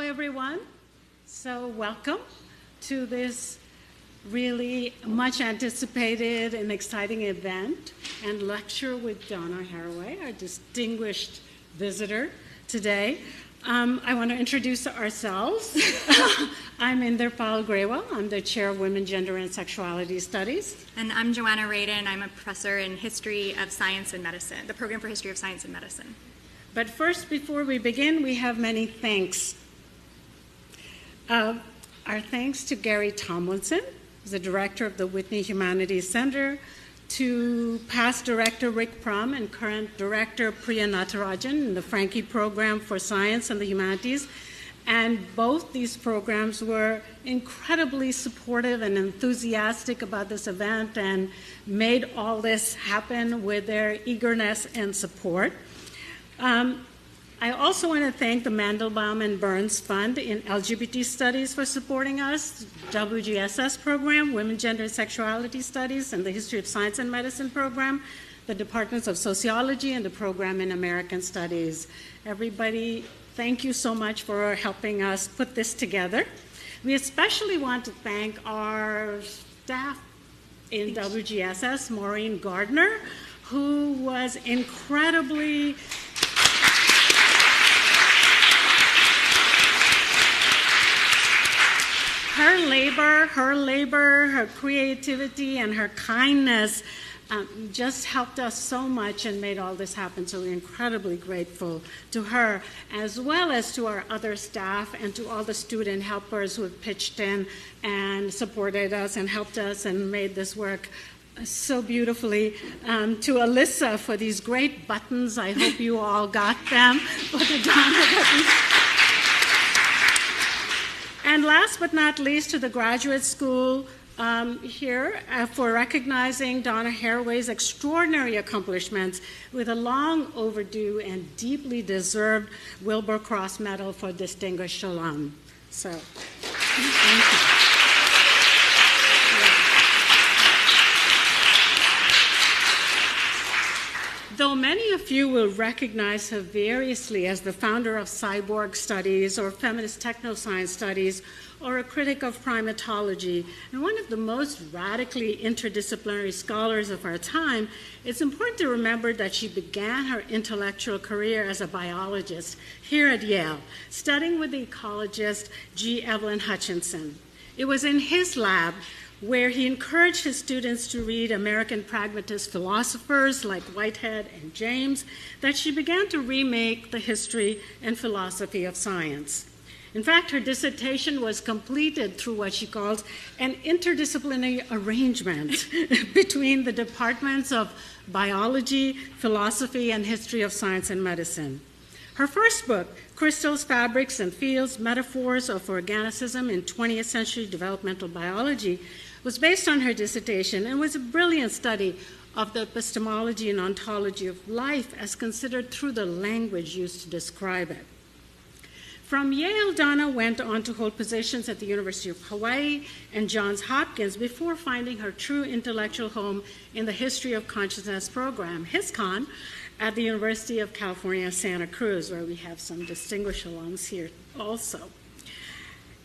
everyone. So welcome to this really much anticipated and exciting event and lecture with Donna Haraway, our distinguished visitor today. I want to introduce ourselves. I'm Inderpal Grewal. I'm the chair of Women, Gender, and Sexuality Studies. And I'm Joanna Radin. I'm a professor in History of Science and Medicine, the Program for History of Science and Medicine. But first, before we begin, we have many thanks. Our thanks to Gary Tomlinson, who's the director of the Whitney Humanities Center, to past director Rick Prum and current director Priya Natarajan in the Franke Program for Science and the Humanities. And both these programs were incredibly supportive and enthusiastic about this event and made all this happen with their eagerness and support. I also want to thank the Mandelbaum and Burns Fund in LGBT Studies for supporting us, WGSS program, Women, Gender, and Sexuality Studies, and the History of Science and Medicine program, the Departments of Sociology, and the program in American Studies. Everybody, thank you so much for helping us put this together. We especially want to thank our staff in WGSS, Maureen Gardner, who was incredibly her labor, her creativity, and her kindness just helped us so much and made all this happen. So we're incredibly grateful to her, as well as to our other staff and to all the student helpers who have pitched in and supported us and helped us and made this work so beautifully. To Alyssa for these great buttons. I hope you all got them for the Donna buttons. And last but not least, to the graduate school here for recognizing Donna Haraway's extraordinary accomplishments with a long overdue and deeply deserved Wilbur Cross Medal for Distinguished Alum. So, thank you. Though many of you will recognize her variously as the founder of cyborg studies or feminist technoscience studies or a critic of primatology and one of the most radically interdisciplinary scholars of our time, it's important to remember that she began her intellectual career as a biologist here at Yale, studying with the ecologist G. Evelyn Hutchinson. It was in his lab where he encouraged his students to read American pragmatist philosophers like Whitehead and James, that she began to remake the history and philosophy of science. In fact, her dissertation was completed through what she called an interdisciplinary arrangement between the departments of biology, philosophy, and history of science and medicine. Her first book, Crystals, Fabrics, and Fields, Metaphors of Organicism in 20th Century Developmental Biology, was based on her dissertation and was a brilliant study of the epistemology and ontology of life as considered through the language used to describe it. From Yale, Donna went on to hold positions at the University of Hawaii and Johns Hopkins before finding her true intellectual home in the History of Consciousness program, HISCON, at the University of California, Santa Cruz, where we have some distinguished alums here also.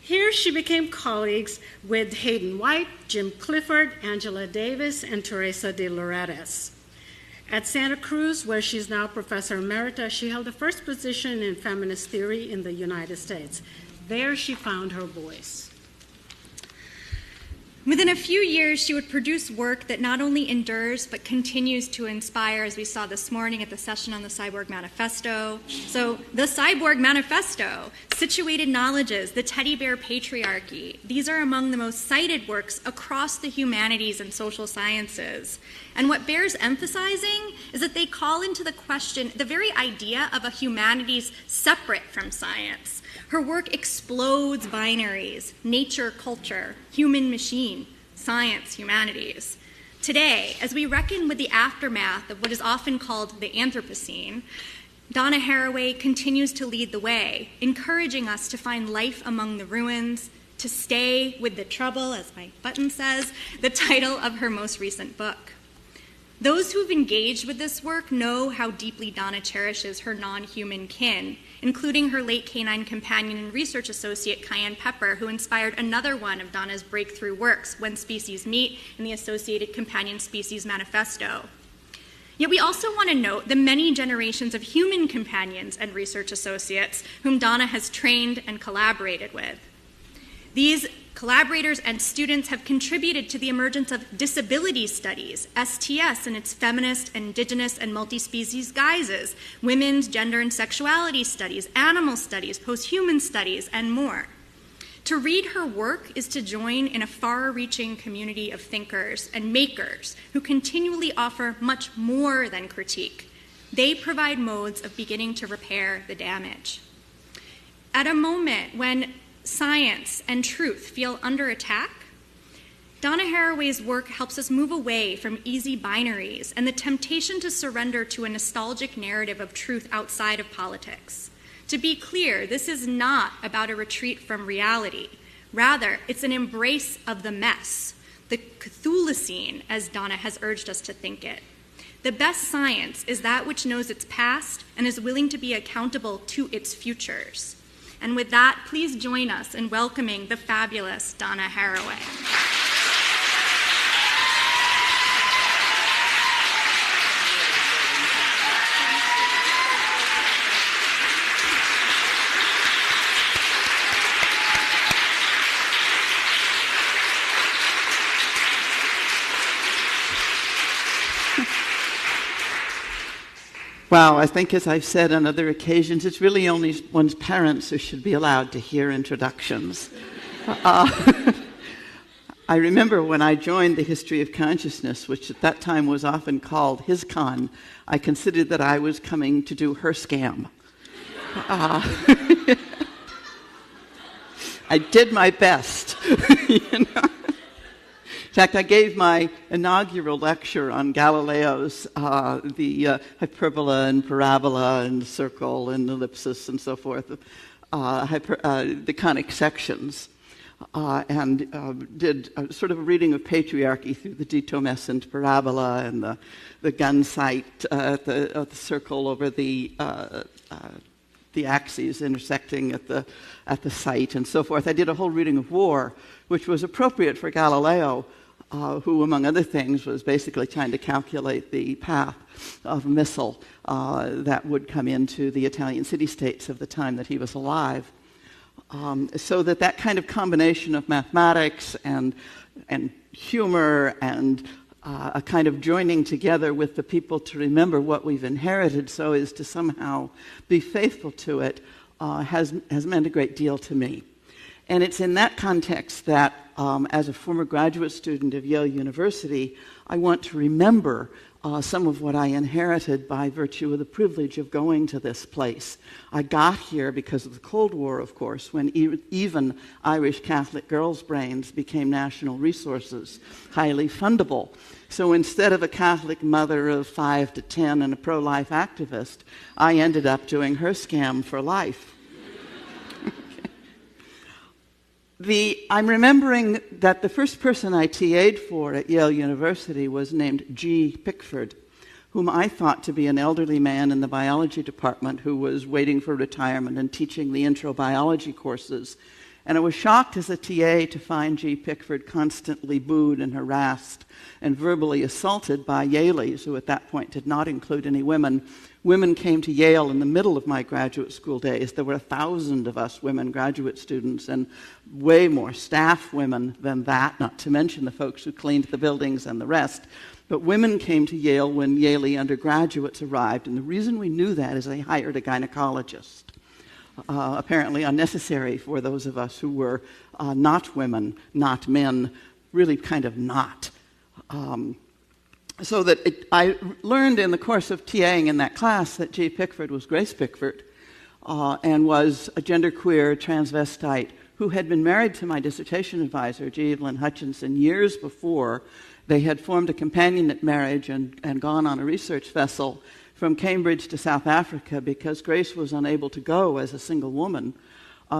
Here she became colleagues with Hayden White, Jim Clifford, Angela Davis, and Teresa de Lauretis. At Santa Cruz, where she's now Professor Emerita, she held the first position in feminist theory in the United States. There she found her voice. Within a few years, she would produce work that not only endures, but continues to inspire, as we saw this morning at the session on the Cyborg Manifesto. So, the Cyborg Manifesto, Situated Knowledges, the Teddy Bear Patriarchy, these are among the most cited works across the humanities and social sciences. And what bears emphasizing is that they call into the question the very idea of a humanities separate from science. Her work explodes binaries, nature, culture, human, machine, science, humanities. Today, as we reckon with the aftermath of what is often called the Anthropocene, Donna Haraway continues to lead the way, encouraging us to find life among the ruins, to stay with the trouble, as my button says, the title of her most recent book. Those who have engaged with this work know how deeply Donna cherishes her non-human kin, including her late canine companion and research associate, Cayenne Pepper, who inspired another one of Donna's breakthrough works, When Species Meet, and the associated Companion Species Manifesto. Yet we also want to note the many generations of human companions and research associates whom Donna has trained and collaborated with. These collaborators and students have contributed to the emergence of disability studies, STS in its feminist, indigenous, and multi-species guises, women's gender and sexuality studies, animal studies, post-human studies, and more. To read her work is to join in a far-reaching community of thinkers and makers who continually offer much more than critique. They provide modes of beginning to repair the damage. At a moment when science and truth feel under attack, Donna Haraway's work helps us move away from easy binaries and the temptation to surrender to a nostalgic narrative of truth outside of politics. To be clear, this is not about a retreat from reality. Rather, it's an embrace of the mess, the Cthulhucene, as Donna has urged us to think it. The best science is that which knows its past and is willing to be accountable to its futures. And with that, please join us in welcoming the fabulous Donna Haraway. Well, I think, as I've said on other occasions, it's really only one's parents who should be allowed to hear introductions. I remember when I joined the History of Consciousness, which at that time was often called HisCon, I considered that I was coming to do her scam. I did my best, you know. In fact, I gave my inaugural lecture on Galileo's the hyperbola and parabola and circle and ellipsis and so forth, the conic sections, and did sort of a reading of patriarchy through the detomescent parabola and the gun sight at the circle over the axes intersecting at the site and so forth. I did a whole reading of war, which was appropriate for Galileo, who, among other things, was basically trying to calculate the path of a missile that would come into the Italian city-states of the time that he was alive. So that kind of combination of mathematics and humor and a kind of joining together with the people to remember what we've inherited so as to somehow be faithful to it has meant a great deal to me. And it's in that context that, as a former graduate student of Yale University, I want to remember some of what I inherited by virtue of the privilege of going to this place. I got here because of the Cold War, of course, when even Irish Catholic girls' brains became national resources, highly fundable. So instead of a Catholic mother of 5 to 10 and a pro-life activist, I ended up doing her scam for life. I'm remembering that the first person I TA'd for at Yale University was named G. Pickford, whom I thought to be an elderly man in the biology department who was waiting for retirement and teaching the intro biology courses. And I was shocked as a TA to find G. Pickford constantly booed and harassed and verbally assaulted by Yaleys, who at that point did not include any women. Women came to Yale in the middle of my graduate school days. There were 1,000 of us women graduate students and way more staff women than that, not to mention the folks who cleaned the buildings and the rest. But women came to Yale when Yale undergraduates arrived, and the reason we knew that is they hired a gynecologist. Apparently unnecessary for those of us who were not women, not men, really kind of not. So that I learned in the course of TAing in that class that G. Pickford was Grace Pickford and was a genderqueer transvestite who had been married to my dissertation advisor, G. Evelyn Hutchinson, years before. They had formed a companionate marriage and gone on a research vessel from Cambridge to South Africa because Grace was unable to go as a single woman.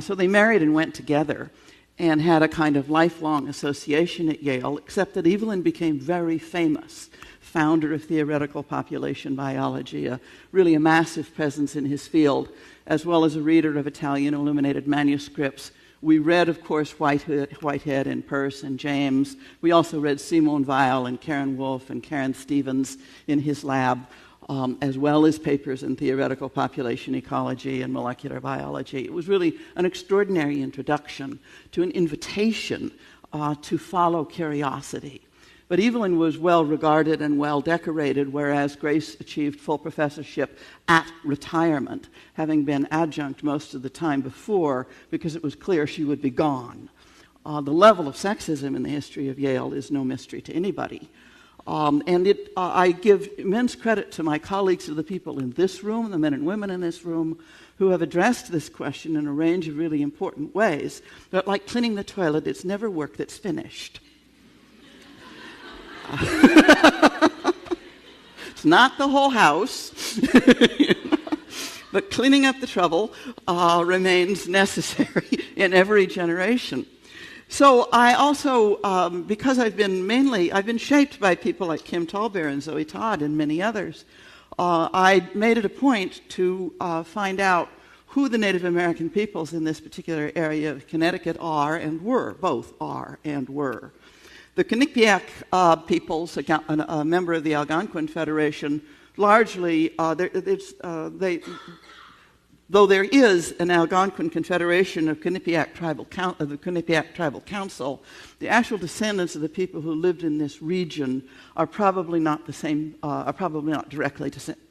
So they married and went together and had a kind of lifelong association at Yale, except that Evelyn became very famous founder of theoretical population biology, really a massive presence in his field, as well as a reader of Italian illuminated manuscripts. We read, of course, Whitehead and Peirce and James. We also read Simone Weil and Karen Wolf and Karen Stevens in his lab, as well as papers in theoretical population ecology and molecular biology. It was really an extraordinary introduction to an invitation to follow curiosity. But Evelyn was well regarded and well decorated, whereas Grace achieved full professorship at retirement, having been adjunct most of the time before, because it was clear she would be gone. The level of sexism in the history of Yale is no mystery to anybody. I give immense credit to my colleagues, to the people in this room, the men and women in this room, who have addressed this question in a range of really important ways. But like cleaning the toilet, it's never work that's finished. It's not the whole house, but cleaning up the trouble remains necessary in every generation. So I also, because I've been shaped by people like Kim Tallbear and Zoe Todd and many others, I made it a point to find out who the Native American peoples in this particular area of Connecticut are and were, both are and were. The Quinnipiac peoples, a member of the Algonquin Federation, largely, though there is an Algonquin Confederation of the Quinnipiac Tribal Council, the actual descendants of the people who lived in this region are probably not the same, are probably not directly descended.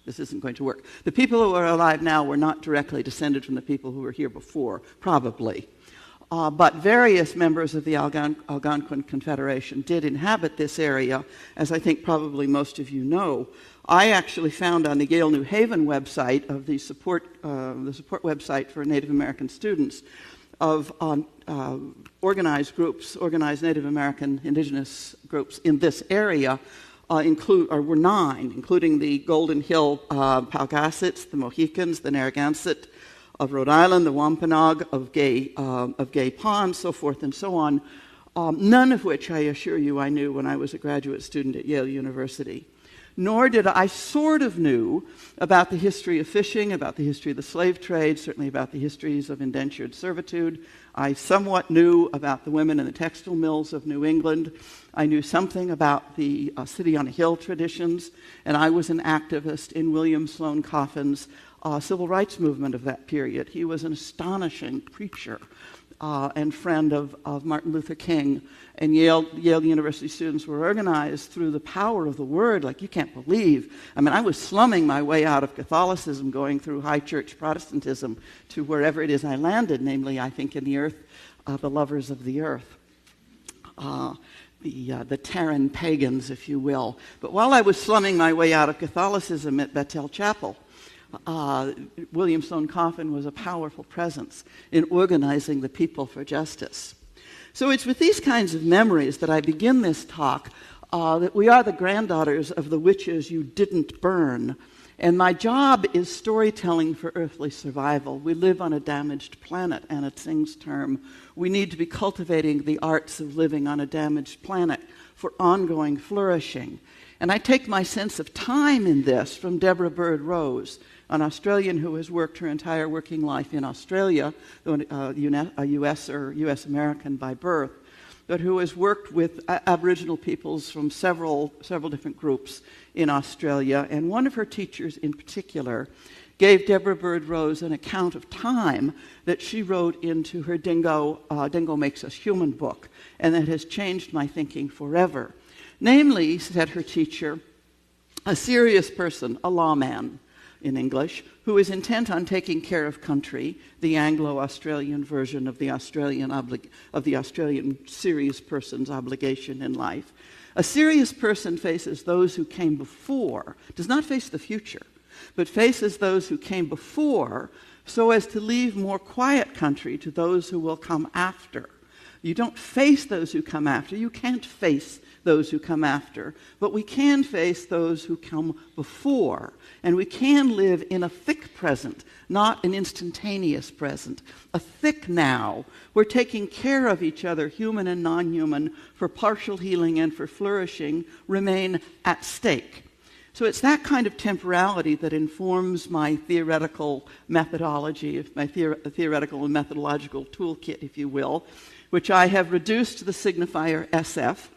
This isn't going to work. The people who are alive now were not directly descended from the people who were here before, probably. But various members of the Algonquin Confederation did inhabit this area, as I think probably most of you know. I actually found on the Yale New Haven website of the support website for Native American students of organized Native American indigenous groups in this area were 9, including the Golden Hill Palgassets, the Mohicans, the Narragansett of Rhode Island, the Wampanoag of Gay Pond, so forth and so on, none of which I assure you I knew when I was a graduate student at Yale University. Nor did I sort of knew about the history of fishing, about the history of the slave trade, certainly about the histories of indentured servitude. I somewhat knew about the women in the textile mills of New England. I knew something about the city on a hill traditions, and I was an activist in William Sloane Coffin's civil rights movement of that period. He was an astonishing preacher and friend of Martin Luther King. And Yale University students were organized through the power of the word like you can't believe. I mean, I was slumming my way out of Catholicism, going through high church Protestantism to wherever it is I landed, namely, I think, in the earth, the lovers of the earth. The Terran pagans, if you will. But while I was slumming my way out of Catholicism at Bethel Chapel, William Sloane Coffin was a powerful presence in organizing the people for justice. So it's with these kinds of memories that I begin this talk, that we are the granddaughters of the witches you didn't burn. And my job is storytelling for earthly survival. We live on a damaged planet, Anna Tsing's term. We need to be cultivating the arts of living on a damaged planet for ongoing flourishing. And I take my sense of time in this from Deborah Bird Rose, an Australian who has worked her entire working life in Australia, a U.S. American by birth, but who has worked with Aboriginal peoples from several different groups in Australia. And one of her teachers in particular gave Deborah Bird Rose an account of time that she wrote into her Dingo Makes Us Human book, and that has changed my thinking forever. Namely, said her teacher, a serious person, a lawman in English, who is intent on taking care of country, the Anglo-Australian version of the Australian serious person's obligation in life. A serious person faces those who came before, does not face the future, but faces those who came before so as to leave more quiet country to those who will come after. You don't face those who come after. You can't face those who come after. But we can face those who come before. And we can live in a thick present, not an instantaneous present. A thick now. We're taking care of each other, human and non-human, for partial healing and for flourishing, remain at stake. So it's that kind of temporality that informs my theoretical methodology, my theoretical and methodological toolkit, if you will, which I have reduced to the signifier SF.